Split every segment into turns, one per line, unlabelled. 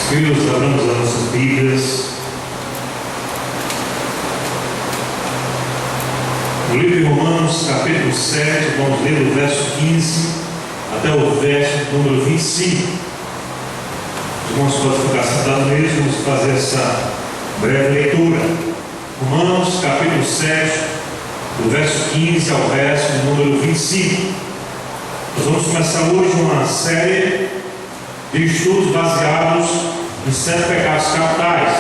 Filhos, abramos as nossas Bíblias no livro de Romanos, capítulo 7, vamos ler do verso 15 até o verso número 25. Os irmãos podem ficar sentados mesmo, vamos fazer essa breve leitura. Romanos, capítulo 7, do verso 15 ao verso número 25. Nós vamos começar hoje uma série de estudos baseados em 7 pecados capitais.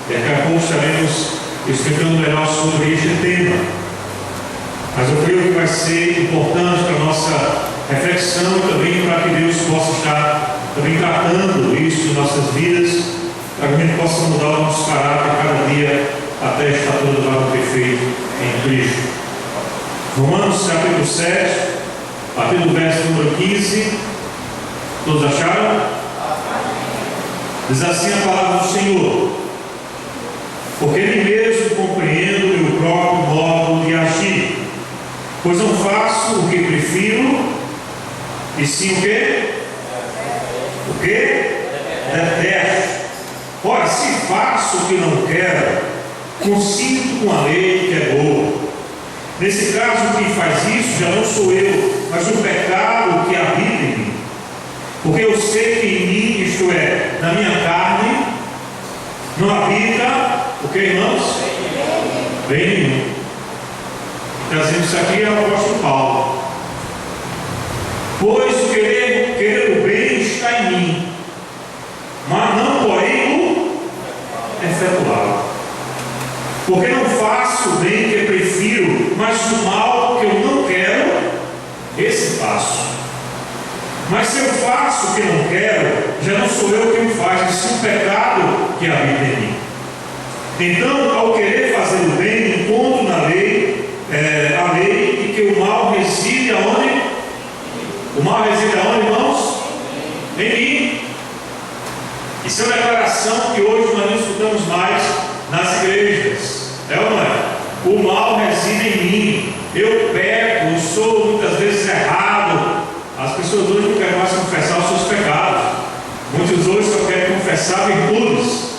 Daqui a pouco estaremos explicando melhor sobre este tema. Mas eu creio que vai ser importante para a nossa reflexão e também para que Deus possa estar também tratando isso em nossas vidas, para que a gente possa mudar o nosso caráter cada dia até a estatura do varão perfeito em Cristo. Romanos capítulo 7, a partir do verso número 15. Todos acharam? Diz assim a palavra do Senhor: porque nem mesmo compreendo o meu próprio modo de agir, pois não faço o que prefiro, e sim o quê? O quê? Detesto. Ora, se faço o que não quero, consinto com a lei que é boa. Nesse caso, quem faz isso já não sou eu, mas o pecado que habita em mim. Porque eu sei que em mim, isto é, na minha carne, não habita o que, irmãos? Bem nenhum. Trazendo isso aqui é o apóstolo Paulo. Pois o querer o bem está em mim, mas não porém o efetuá-lo. Porque não faço o bem que prefiro, mas o mal que eu não quero, esse faço. Mas se eu faço o que não quero, já não sou eu quem faz, mas sim o pecado que habita em mim. Então, ao querer fazer o bem, encontro na lei, a lei, e que o mal reside aonde? O mal reside aonde, irmãos? Em mim. Isso é uma declaração que hoje nós não escutamos mais nas igrejas. É ou não é? O mal reside em mim. Eu peco, eu sou muitas vezes errado. As pessoas hoje não querem mais confessar os seus pecados. Muitos hoje só querem confessar virtudes.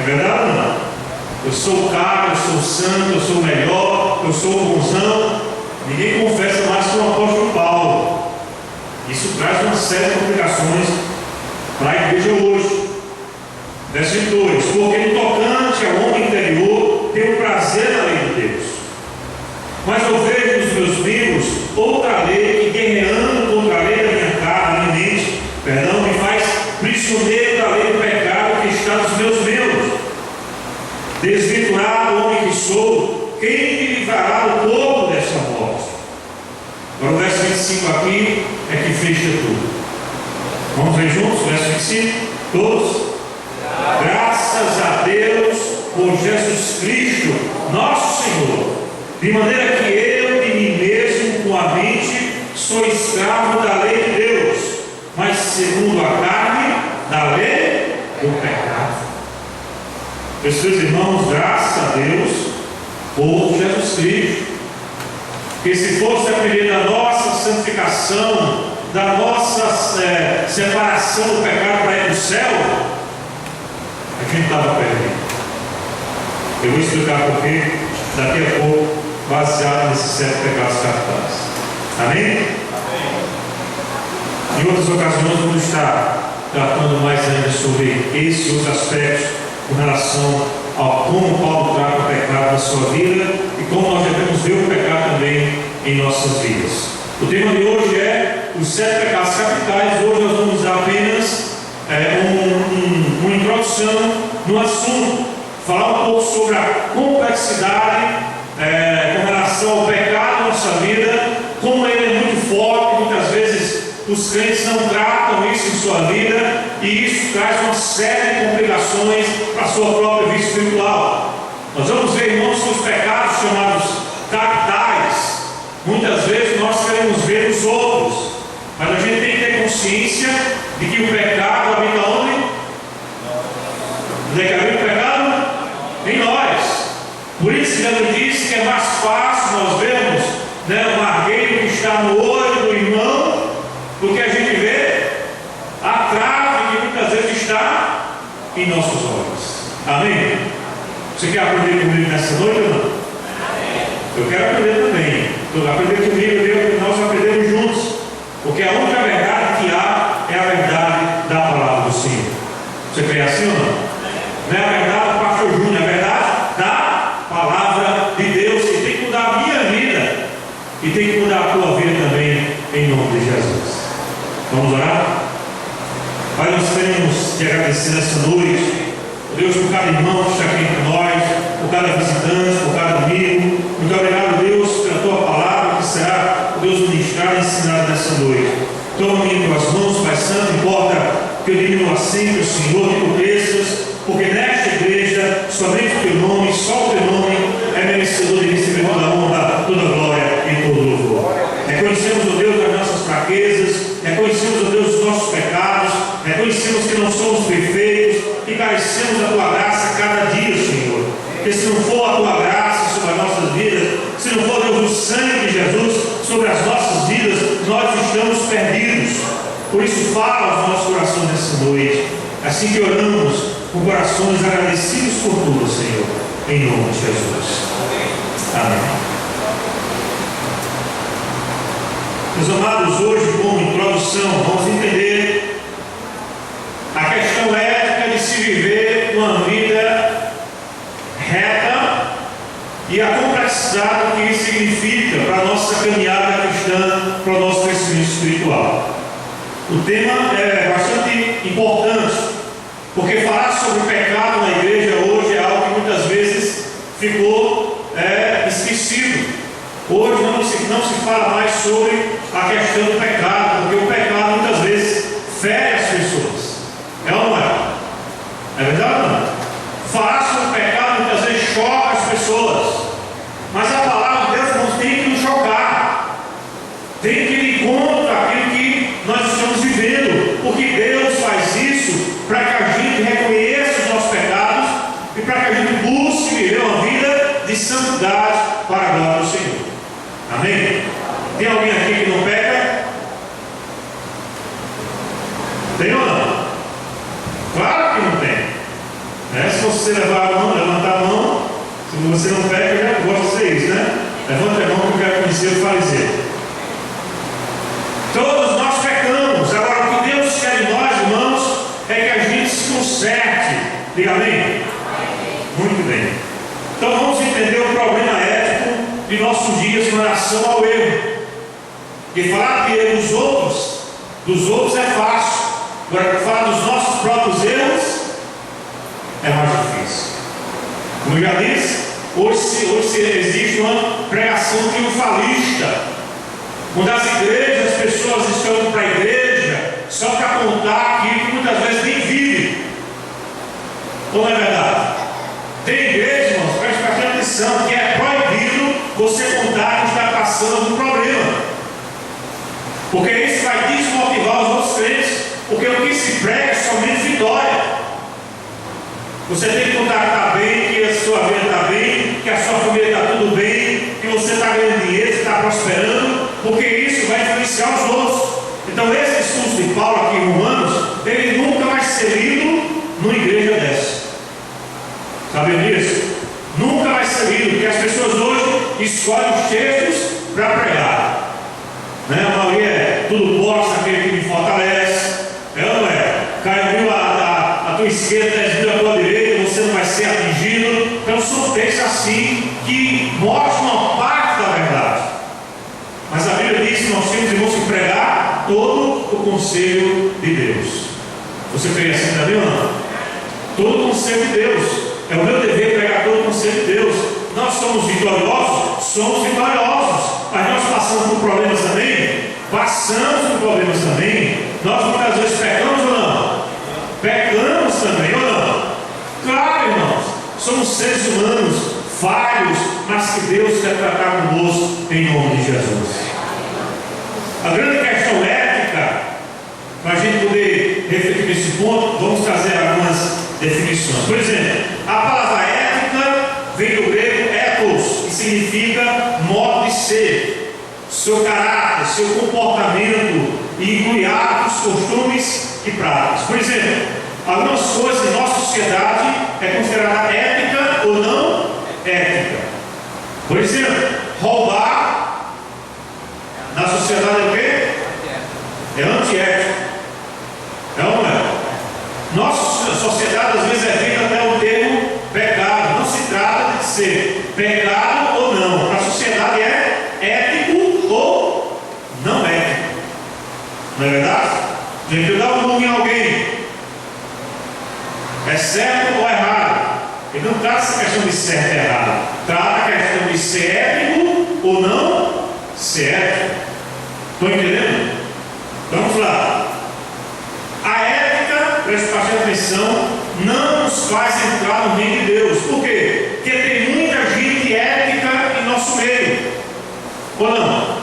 É verdade ou não? Eu sou caro, eu sou santo, eu sou melhor, eu sou bonzão. Ninguém confessa mais que o apóstolo Paulo. Isso traz uma série de complicações para a igreja hoje. Verso 2: porque no tocante ao homem interior tenho prazer na lei de Deus, mas eu vejo nos meus membros outra lei que, guerreando contra a lei da minha carne, da minha mente, me faz prisioneiro da lei do pecado que está nos meus membros. Desventurado homem que sou, quem me livrará do corpo desta morte? Agora o verso 25 aqui é que fecha tudo. Vamos ver juntos? Verso 25, todos? Graças a Deus por Jesus Cristo, nosso Senhor, de maneira que eu de mim mesmo, com a mente, sou escravo da lei de Deus, mas segundo a carne, da lei do pecado. Meus irmãos, graças a Deus por Jesus Cristo, que se fosse depender da nossa santificação, da nossa separação do pecado para ir para o céu, a gente estava perdido. Eu vou explicar porquê daqui a pouco, baseado nesses 7 pecados capitais. Amém? Amém. Em outras ocasiões vamos estar tratando mais ainda sobre esses outros aspectos com relação a como Paulo trata o pecado na sua vida e como nós devemos ver o pecado também em nossas vidas. O tema de hoje é os 7 pecados capitais. Hoje nós vamos dar apenas uma introdução no assunto, falar um pouco sobre a complexidade com relação ao pecado na nossa vida, como ele é muito forte. Muitas vezes os crentes não tratam isso em sua vida, e isso traz uma série de complicações para a sua própria vida espiritual. Nós vamos ver, irmãos, que os pecados chamados capitais, muitas vezes nós queremos ver os outros, mas a gente tem que ter consciência de que o pecado habita onde? Onde é que habita o pecado? Em nós. Por isso que Jesus disse que é mais fácil nós vermos o margueiro que está no olho do irmão do que a gente vê a trave que muitas vezes está em nossos olhos. Amém? Você quer aprender comigo nessa noite ou não? Eu quero aprender também. Aprender comigo, Deus, nós aprendemos juntos. Porque a única verdade que há é a verdade da palavra do Senhor. Você crê assim ou não? Não é a verdade do pastor Júnior, é a verdade da palavra de Deus, que tem que mudar a minha vida e tem que mudar a tua vida também, em nome de Jesus. Vamos orar? Pai, nós queremos te agradecer nessa noite, Deus, por cada irmão que está aqui entre nós, por cada visitante, por cada amigo. Muito obrigado, Deus, pela tua palavra que será, Deus, ministrada e ensinada nessa noite. Toma-me em tuas mãos, Pai Santo, importa que eu diminua sempre, Senhor, que tu cresças, porque nesta igreja, somente o teu nome, só o teu nome é merecedor de receber toda a honra, toda a glória e todo o louvor. Reconhecemos, ó Deus, as nossas fraquezas, reconhecemos, ó Deus, os nossos pecados, reconhecemos que não somos perfeitos, que carecemos da tua graça cada dia, Senhor. Porque se não for a tua graça sobre as nossas vidas, se não for, Deus, o sangue de Jesus sobre as nossas vidas, nós estamos perdidos. Por isso, fala aos nossos corações nessa noite, assim que oramos, com corações agradecidos por tudo, Senhor, em nome de Jesus. Amém. Meus amados, hoje, como introdução, vamos entender a questão ética de se viver uma vida reta e a complexidade que isso significa para a nossa caminhada cristã, para o nosso crescimento espiritual. O tema é bastante importante, porque falar sobre pecado na igreja hoje é algo que muitas vezes ficou esquecido. Hoje não se fala mais sobre a questão do pecado, porque o pecado muitas vezes fere as pessoas. É ou não é? É verdade ou não? Falar sobre o pecado muitas vezes choca as pessoas, mas a palavra de Deus não tem que nos chocar, tem que ir contra aquilo que nós estamos vivendo, porque Deus faz isso para que a gente reconheça os nossos pecados e para que a gente busque viver uma vida de santidade para a glória do Senhor. Amém? Tem alguém aqui que não peca? Tem ou não? Claro que não tem. Se você levantar a mão, se você não peca, eu já gosto de ser isso, né? Levanta a mão que eu quero conhecer o fariseu. Todos nós pecamos. Agora, o que Deus quer de nós, irmãos, é que a gente se conserte. Diga amém? Muito bem. Então vamos entender o problema ético de nossos dias com relação ao erro. Porque falar que erro dos outros é fácil. Agora, falar dos nossos próprios erros é mais difícil. Como eu já disse, hoje existe uma pregação triunfalista. Quando as igrejas, as pessoas estão indo para a igreja só para contar aquilo que muitas vezes nem vivem. Ou não é verdade? Tem igreja, irmãos, preste bastante atenção, que é proibido você contar que está passando algum problema. Porque isso vai desmotivar os outros crentes. Porque o que se prega é somente vitória. Você tem que contar que está bem, que a sua vida está bem, que a sua família está tudo bem, que você está ganhando dinheiro, que está prosperando, porque isso vai influenciar os outros. Então esse discurso de Paulo aqui em Romanos, ele nunca vai ser lido numa igreja dessa. Sabia disso? Nunca vai ser lido, porque as pessoas hoje escolhem os textos para pregar. A maioria é tudo posta aquele que me fortalece. É ou não é? Caiu mil a tua esquerda, 10 mil a tua direita, você não vai ser atingido. Então são textos assim que mostram uma parte da verdade. Mas a Bíblia diz que nós temos, irmãos, que pregar todo o conselho de Deus. Você crê assim também ou não? Todo o conselho de Deus. É o meu dever pregar todo o conselho de Deus. Nós somos vitoriosos? Somos vitoriosos. Mas nós passamos por problemas também? Passamos por problemas também. Nós muitas vezes pecamos ou não? Pecamos também ou não? Claro, irmãos. Somos seres humanos, falhos, mas que Deus quer tratar conosco em nome de Jesus. A grande questão ética, para a gente poder refletir nesse ponto, vamos trazer algumas definições. Por exemplo, a palavra ética vem do grego ethos, que significa modo de ser, seu caráter, seu comportamento, e inclui hábitos, costumes e práticas. Por exemplo, algumas coisas em nossa sociedade é considerada ética ou não ética. Por exemplo, roubar na sociedade é o quê? É antiético. É ou não é? Nossa sociedade às vezes evita até o termo pecado. Não se trata de ser pecado ou não. Para a sociedade é ético ou não ético. Não é verdade? A gente dá um nome em alguém. É certo ou errado? Ele não trata essa questão de certo e errado. Trata a questão de ser ético ou não ser ético. Estão entendendo? Vamos lá. A ética, preste bastante atenção, não nos faz entrar no reino de Deus. Por quê? Porque tem muita gente ética em nosso meio. Ou não?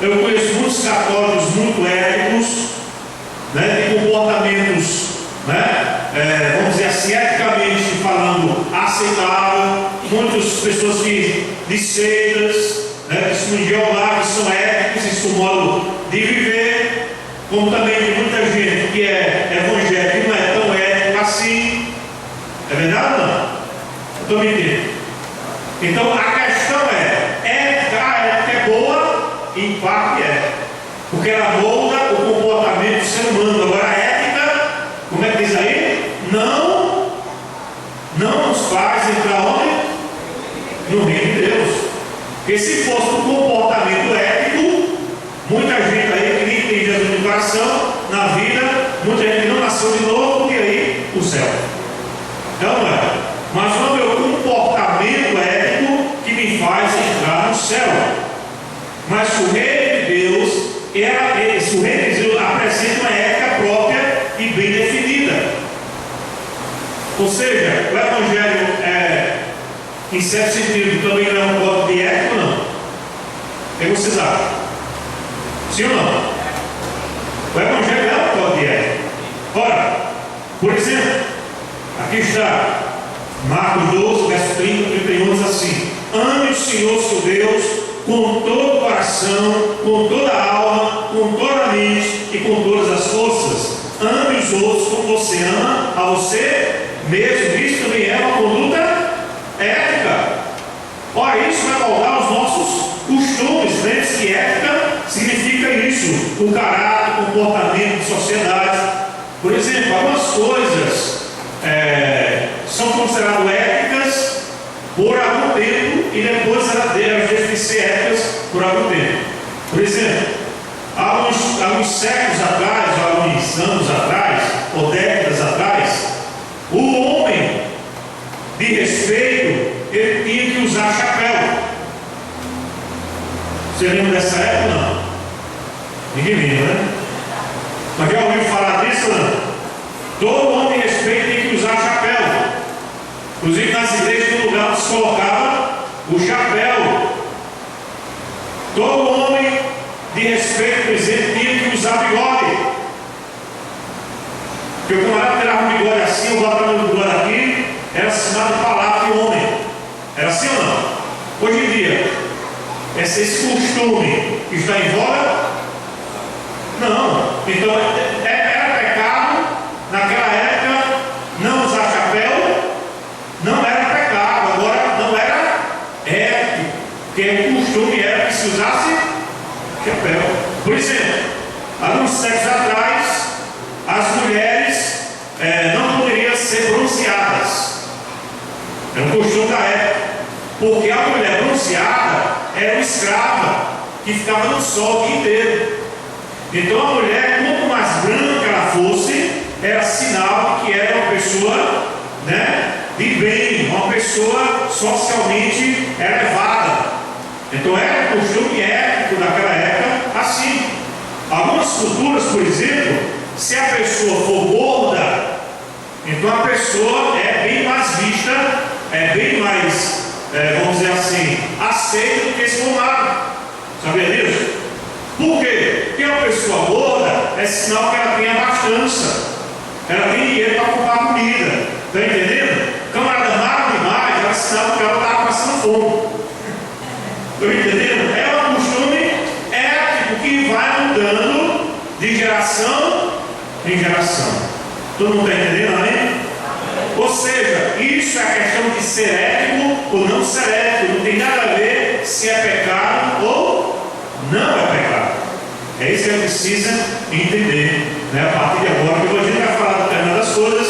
Eu conheço muitos católicos muito éticos, né, de comportamentos, né, vamos dizer assim, eticamente falando, aceitável. Muitas pessoas de seitas, né, que são de Jeová, que são éticos em seu modo de viver, como também tem muita gente que é evangélica e não é tão ético assim. É verdade ou não? Estou mentindo. Então a questão é, a ética é boa? Em parte é, porque ela molda o comportamento do ser humano. Agora a ética, como é que diz aí? Não nos faz entrar onde? No reino de Deus. Porque se fosse um comportamento ético, muita gente aí que nem tem Jesus no coração, na vida, muita gente não nasceu de novo, porque aí o céu. Então não é. Mas não é o comportamento ético que me faz entrar no céu. Mas o reino de Deus, o reino de Deus apresenta uma ética própria e bem definida. Ou seja, o Evangelho em certo sentido, também não é um código de ética, não? O que vocês acham? Sim ou não? O Evangelho é um código de ética. Ora, por exemplo, aqui está Marcos 12, verso 30, 31, diz assim: ame o Senhor seu Deus com todo o coração, com toda a alma, com toda a mente e com todas as forças. Ame os outros como você ama a você mesmo. Isso também é uma conduta ética. Ora, isso vai moldar os nossos costumes. Lembre-se que ética significa isso: o caráter, o comportamento de sociedade. Por exemplo, algumas coisas são consideradas éticas por algum tempo e depois elas deixam de ser éticas por algum tempo. Por exemplo, alguns séculos atrás, alguns anos atrás, ou décadas atrás, o homem de respeito, ele tinha que usar chapéu. Você lembra dessa época? Não? Ninguém lembra, né? Mas já ouviu falar disso? Não? Todo homem de respeito tem que usar chapéu. Inclusive nas igrejas, no lugar onde se colocava o chapéu. Todo homem de respeito, por exemplo, tinha que usar bigode. Porque o camarada tirava um bigode assim, eu botava o bigode aqui, era sinal de palavra de homem. Era assim ou não? Hoje em dia, esse costume que está em voga? Não. Então, era pecado naquela época não usar chapéu, não era pecado. Agora, não era ético, porque o costume era que se usasse chapéu. Por exemplo, alguns séculos atrás, as mulheres não poderiam ser bronzeadas. Era um costume da época, porque a mulher bronzeada era uma escrava que ficava no sol o dia inteiro. Então a mulher, quanto mais branca ela fosse, era sinal de que era uma pessoa, né, de bem, uma pessoa socialmente elevada. Então era um costume ético daquela época assim. Algumas culturas, por exemplo, se a pessoa for gorda, então a pessoa é bem mais vista, é bem mais, vamos dizer assim, aceita do que se for magro. Sabia disso? Por quê? Porque uma pessoa gorda é sinal que ela tem abastança, ela tem dinheiro para comprar comida. Está entendendo? Camarada magro demais, é sinal que ela está passando fome. Estão entendendo? É um costume ético que vai mudando de geração em geração. Todo mundo está entendendo, amém? Ou seja, isso é a questão de ser ético ou não ser ético. Não tem nada a ver se é pecado ou não é pecado. É isso que a gente precisa entender, né? A partir de agora, porque a gente vai falar de determinadas coisas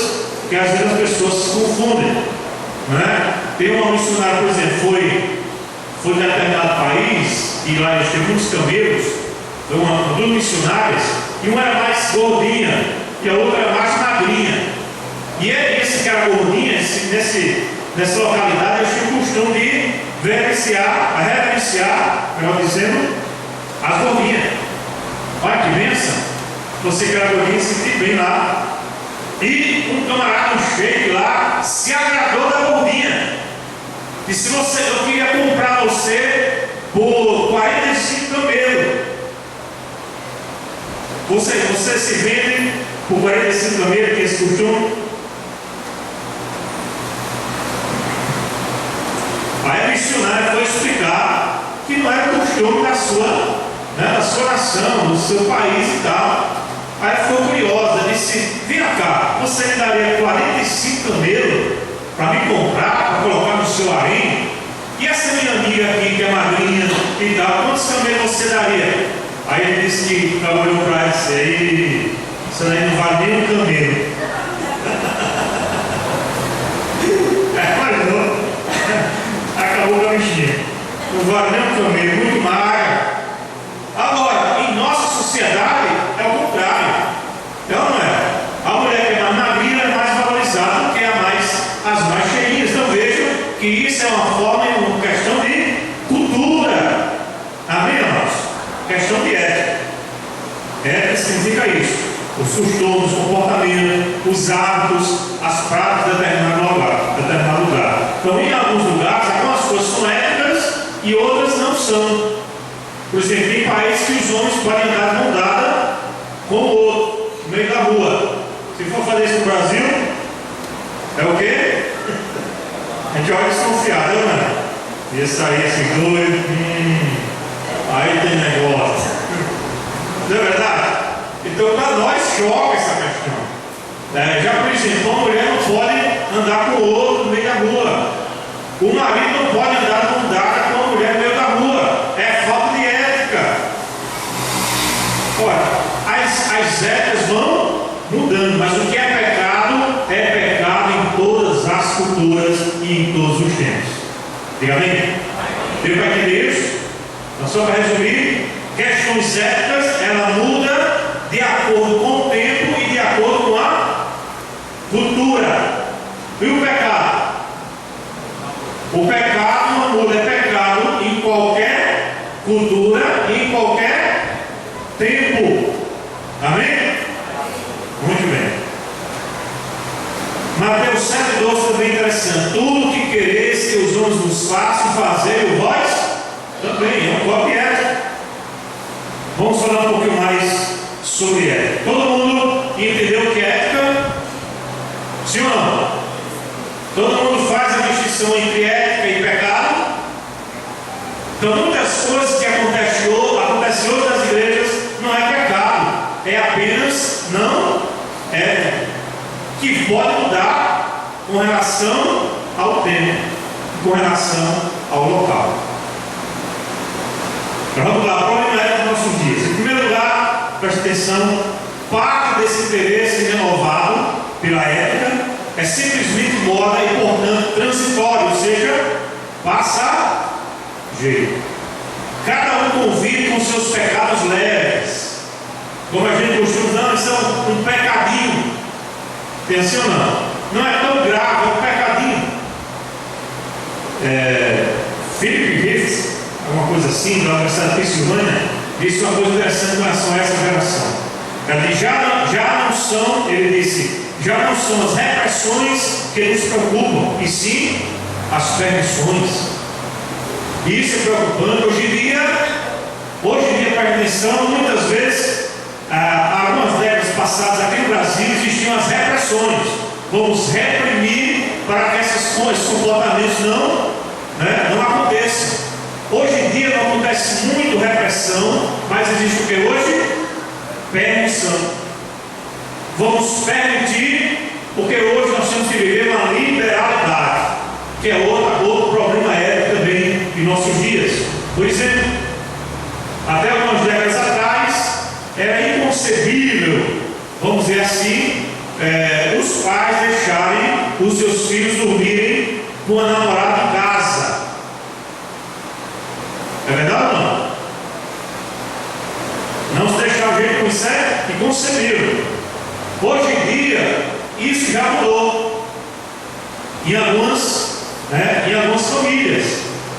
que às vezes as pessoas se confundem, né? Tem uma missionária, por exemplo, foi em determinado país e lá eles têm muitos camelos, duas missionárias, e uma era mais gordinha e a outra era mais magrinha. E esse que era gordinha, nessa localidade, eles tinham o costume de reverenciar, melhor dizendo, as gordinhas. Olha que bênção! Você que era gordinha se sentiu bem lá. E um camarada, um sheik lá, se agradou da gordinha. Disse: eu queria comprar você por 45 camelos. Você se vende por 45 camelos, que é esse costume? Aí a missionária foi explicar que não era o costume da sua nação, do seu país e tal. Aí ficou curiosa, disse: vem cá, você me daria 45 camelos para me comprar, para colocar no seu harém? E essa minha amiga aqui que é magrinha e tal, quantos camelos você daria? Aí ele disse que olhou para ela e disse: isso aí não vale nem um camelo. Acabou com a bichinha. Não vale nem um camelo, muito magra. Agora, em nossa sociedade é o contrário. Então não é. A mulher que é mais magrinha é mais valorizada do que as mais cheinhas. Então vejam que isso é uma forma, uma questão de cultura. Amém, irmãos? Questão de ética. Ética significa isso: os costumes, os comportamentos, os hábitos, as práticas de determinado lugar. Então, em alguns lugares, algumas coisas são éticas e outras não são. Por exemplo, tem países que os homens podem andar de mão dada com o outro, no meio da rua. Se for fazer isso no Brasil, é o quê? A gente olha desconfiado, né? Ia sair assim, doido, aí tem negócio. Não é verdade? Então, para nós, choca essa questão. Já, por exemplo, uma mulher não pode andar com o outro no meio da rua. O marido não pode andar de mão dada com a mulher no meio da rua. É falta de ética. Olha, as éticas vão mudando, mas o que é pecado em todas as culturas e em todos os tempos. Diga bem? Deu para entender isso? Então, só para resumir, questões éticas, ela muda de acordo com o tempo e de acordo com a cultura. E o pecado? O pecado não muda, é pecado em qualquer cultura e em qualquer tempo. Amém? Muito bem. Mateus 7,12 também é interessante. Tudo que quereis que os homens vos façam, fazer o vós também. É um cópia ética. Vamos falar um pouquinho mais sobre ética. Todo mundo entendeu o que é ética? Sim ou não? Todo mundo faz a distinção entre ética e pecado? Então, muitas coisas que acontecem hoje nas igrejas não é pecado, é apenas não ética, que pode mudar com relação ao tempo, com relação ao local. Então, vamos lá, o problema é dos nossos dias. Em primeiro lugar, preste atenção, parte desse interesse renovado pela ética é simplesmente moda e, portanto, transitório, ou seja, passageiro. Cada um convive com seus pecados leves. Como a gente costuma, não, isso é um pecadinho. Pensa ou não? Não é tão grave, é um pecadinho. Philip Hicks, alguma coisa assim, da Universidade de Pensilvânia, disse uma coisa interessante em relação a essa geração. Ele disse, já não são as repressões que nos preocupam, e sim as permissões. Isso é preocupante. Hoje em dia, presta atenção, muitas vezes, há algumas décadas passadas aqui no Brasil existiam as repressões. Vamos reprimir para que esses comportamentos não aconteçam. Hoje em dia não acontece muito repressão, mas existe o que hoje? Permissão. vamos permitir, porque hoje nós temos que viver uma liberalidade, que é outro problema ético também em nossos dias. Por exemplo, até algumas décadas atrás, era inconcebível, vamos dizer assim, os pais deixarem os seus filhos dormirem com a namorada em casa. É verdade ou não? Não se deixar o jeito como isso é inconcebível. Hoje em dia, isso já mudou. Em algumas famílias.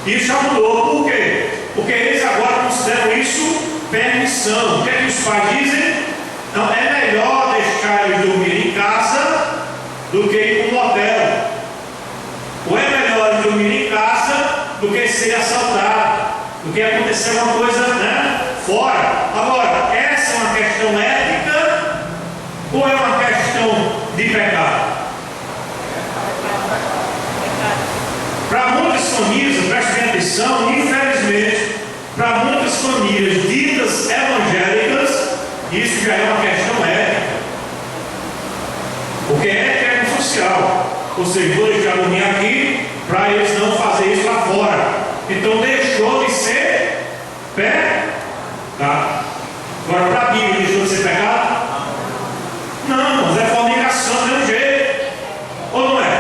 Isso já mudou. Por quê? Porque eles agora consideram isso permissão. O que é que os pais dizem? Não, é melhor deixar eles dormir em casa do que ir para um hotel. Ou é melhor eles dormir em casa do que ser assaltado, do que acontecer uma coisa fora. Agora, essa é uma questão ética ou é uma questão de pecado? Para muitas famílias, prestem atenção, infelizmente, para muitas famílias ditas evangélicas, isso já é uma questão ética. Porque ética é social. Ou seja, vou deixar dormir aqui para eles não fazerem isso lá fora. Então deixou de ser pecado. Agora, para a Bíblia, deixou de ser pecado? Não, mas é fornicação do mesmo jeito. Ou não é?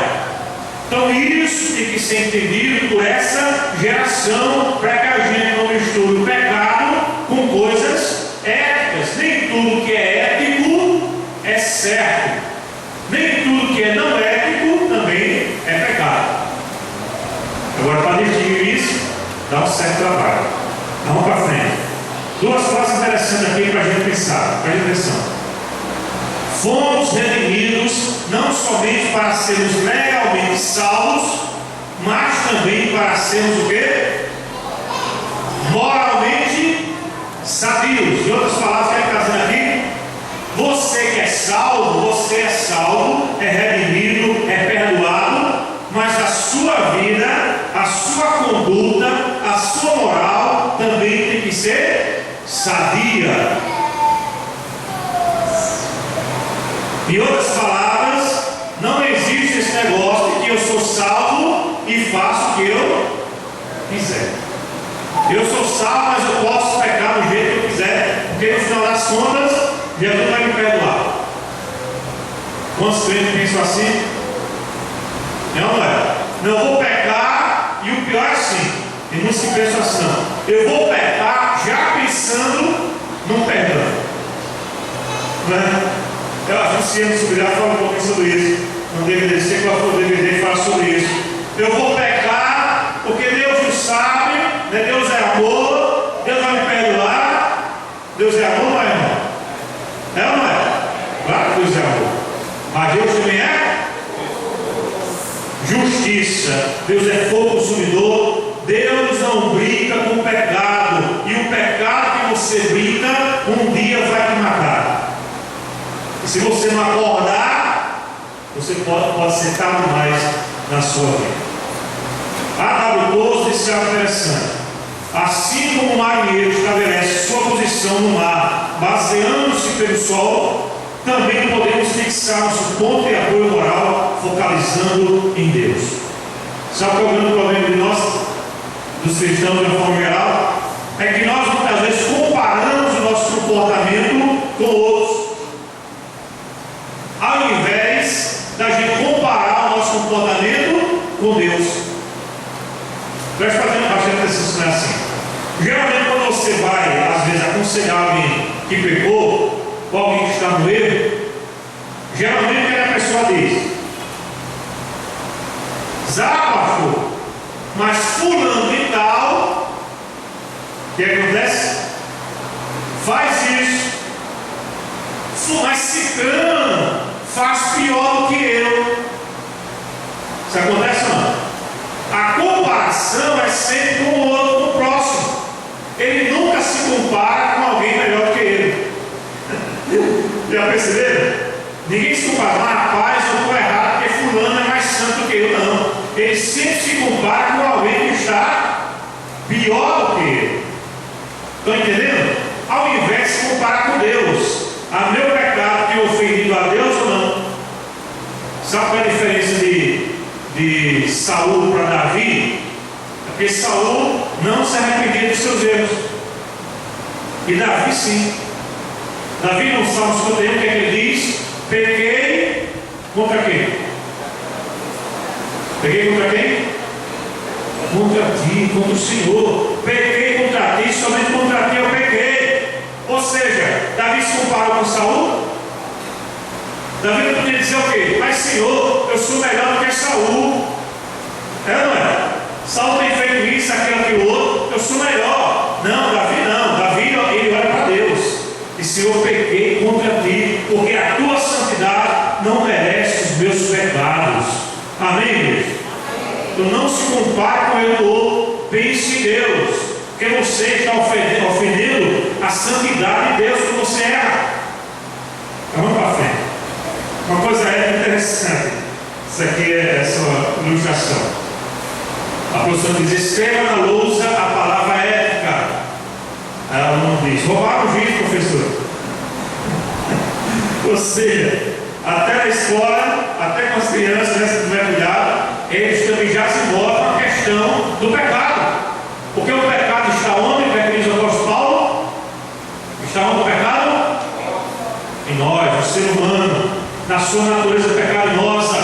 Então isso tem que ser entendido por essa geração, para que a gente não misture o pecado com coisas éticas. Nem tudo que é ético é certo. Nem tudo que é não ético também é pecado. Agora, para definir isso, dá um certo trabalho. Vamos para frente. Duas frases interessantes aqui para a gente pensar. Preste atenção. Fomos redimidos não somente para sermos legalmente salvos, mas também para sermos o quê? Moralmente sabios. Em outras palavras, o que ele está dizendo aqui? Você que é salvo, é redimido, é perdoado, mas a sua vida, a sua conduta, a sua moral também tem que ser sadia. Em outras palavras, não existe esse negócio de que eu sou salvo e faço o que eu quiser. Eu sou salvo, mas eu posso pecar do jeito que eu quiser, porque no final das contas, Jesus vai me perdoar. Quantos crentes pensam assim? Não é? Não vou pecar, e o pior é assim. Tem muitos que pensam assim, não. Eu vou pecar já pensando no perdão. Não é? Eu anunciando sobre lá, fala um pouquinho sobre isso. Não DVD, sei qual foi o DVD, fala sobre isso. Eu vou pecar, porque Deus o sabe, né? Deus é amor, Deus vai me perdoar. Deus é amor, não é, irmão? É ou não é? Claro que Deus é amor. Mas Deus também é justiça. Deus é fogo consumidor. Deus não brinca com o pecado. E o pecado que você brinca, um dia vai te matar. E se você não acordar, você pode ser tarde demais na sua vida. A.W. Tozer disse algo interessante. Assim como o marinheiro estabelece sua posição no mar, baseando-se pelo sol, também podemos fixar nosso ponto de apoio moral, focalizando em Deus. Sabe qual é o grande problema de nós, dos cristãos de uma forma geral? É que nós muitas vezes comparamos o nosso comportamento com outros, ao invés da gente comparar o nosso comportamento com Deus. Preste bastante atenção, não é assim. Geralmente, quando você vai, às vezes, aconselhar alguém que pecou, ou alguém que está no erro, geralmente o que a pessoa diz? Pastor, mas fulano e tal, o que acontece? Faz isso. Mas ciclano faz pior do que eu. Isso acontece ou não? A comparação é sempre com o outro, com o próximo. Ele nunca se compara com alguém melhor que ele. Já perceberam? Ninguém se compara, rapaz, eu estou errado porque fulano é mais santo que eu, não. Ele sempre se compara com alguém que está pior do que ele. Estão entendendo? Ao invés de se comparar com Deus, a meu pecado que eu ofendido a Saul para Davi, é porque Saul não se arrependia dos seus erros. E Davi sim. Davi no Salmo 51, o que ele diz? Pequei contra quem? Pequei contra quem? Contra ti, contra o Senhor. Pequei contra ti, somente contra ti eu pequei. Ou seja, Davi se comparou com Saul. Davi não podia dizer o quê? Mas Senhor, eu sou melhor do que Saul. É ou não é? Saul tem feito isso, aquilo, aquilo outro. Eu sou melhor. Não, Davi não. Davi, ele olha para Deus. E Senhor, pequei contra ti, porque a tua santidade não merece os meus pecados. Amém, igreja? Então não se compare com ele outro. Pense em Deus, porque você está ofendendo a santidade de Deus quando você erra. Então vamos para frente. Uma coisa interessante. Isso aqui é essa ilustração. A professora diz: escreva na lousa a palavra ética. Ela não diz: roubaram o giz, professor. Ou seja, até na escola, até com as crianças, né, se tiver cuidado, eles também já se envolvem na questão do pecado. Porque o pecado está onde? Como é que diz o apóstolo Paulo? Está onde o pecado? Em nós, no ser humano, na sua natureza pecaminosa.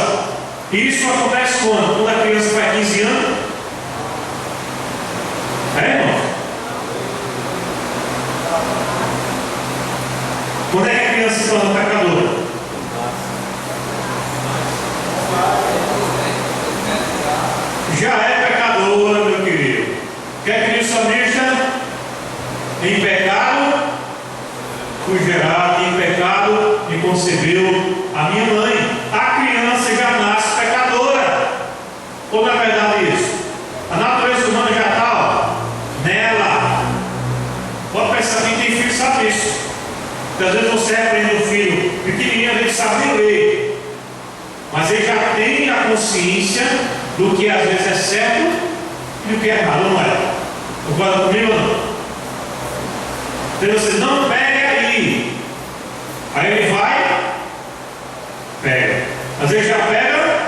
E isso acontece quando? Quando a criança faz 15 anos. É, irmão? Quando é que a criança se torna pecadora? Já é pecadora, meu querido. Quer que isso salmista? Em pecado fui gerado, em pecado me concebeu a minha mãe. A criança já nasce pecadora. Ou não é verdade isso? A natureza humana já está nela. Pode pensar, quem tem filho sabe isso. Porque às vezes você aprende um filho pequenininho, a gente sabe nem ler, mas ele já tem a consciência do que às vezes é certo e do que é errado, não é? Concorda comigo ou não? Então você não pega aí. Aí ele vai, pega. Às vezes já pega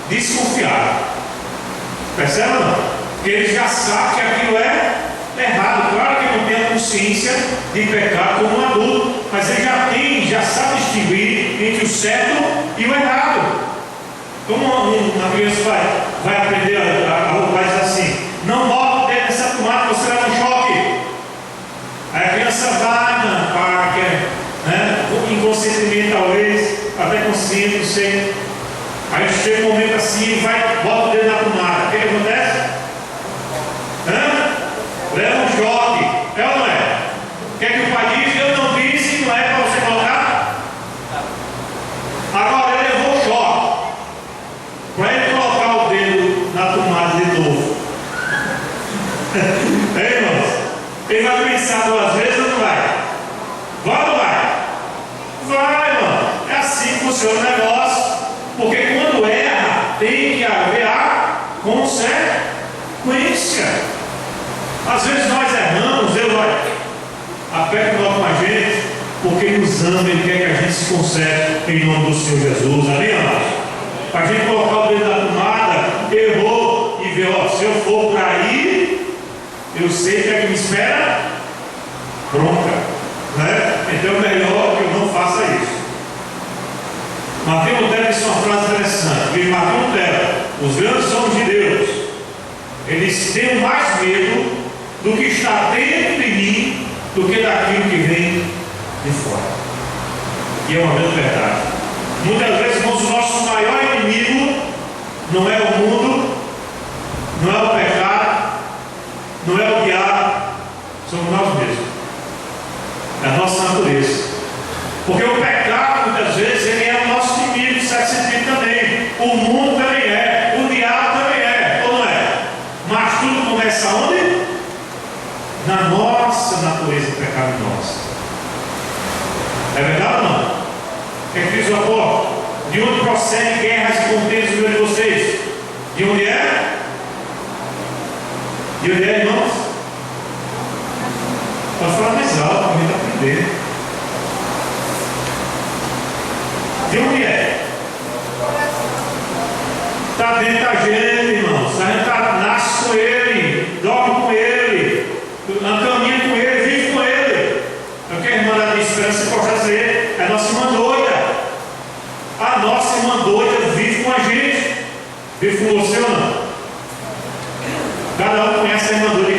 desconfiado. Percebe ou não? Porque ele já sabe que aquilo é errado. Claro que não tem a consciência de pecado como um adulto, mas ele já sabe distinguir entre o certo e o errado. Como uma criança vai aprender vai dizer assim: não bota o dedo nessa tomada, você leva um choque. Aí a criança vai na parque, né? Inconscientemente talvez, até consciente, não sei. Aí chega um momento assim, bota o dedo na tomada. O que acontece? Leva um choque. É ou não é? O que é que o pai diz? Eu não disse que não é para você colocar. Agora ele levou o choque. Para ele colocar o dedo na tomada de novo. Irmãos? Ele vai pensar 2 vezes ou não vai? Vai ou não vai? Vai, irmão. É assim que funciona o negócio. Porque quando erra, tem que haver a consequência. Às vezes nós erramos, Deus vai aperta logo com a gente, porque nos ama e quer que a gente se conserte em nome do Senhor Jesus. Amém, amados? Para a gente colocar o dedo na tomada, errou e ver, ó, se eu for para aí, eu sei que é que me espera bronca, né? Então é melhor que eu não faça isso. Martinho Lutero disse uma frase interessante. Diz Martinho Lutero: os grandes homens de Deus, eles têm mais medo do que está dentro de mim do que daquilo que vem de fora. E é uma grande verdade. Muitas vezes, irmãos, o nosso maior inimigo não é o mundo, não é o pecado, não é o diabo, somos nós mesmos. É a nossa natureza. Porque o pecado, muitas vezes, ele é o nosso inimigo, em certo sentido também. O mundo também é, o diabo também é, ou não é? Mas tudo começa onde? Na nossa natureza pecaminosa. É verdade ou não? O que diz o apóstolo? De onde procedem guerras e contendas no meio de vocês? De onde é? De onde é, irmãos? Pode falar mais alto para a gente aprender. De onde é? Está está dentro da gente, irmãos. A gente nasce com Ele, dorme com Ele, caminha com Ele, vive com Ele. É o que a irmã da Esperança pode dizer, é a nossa irmã doida. A nossa irmã doida vive com a gente. Vive com você ou não? Cada um conhece a irmã doida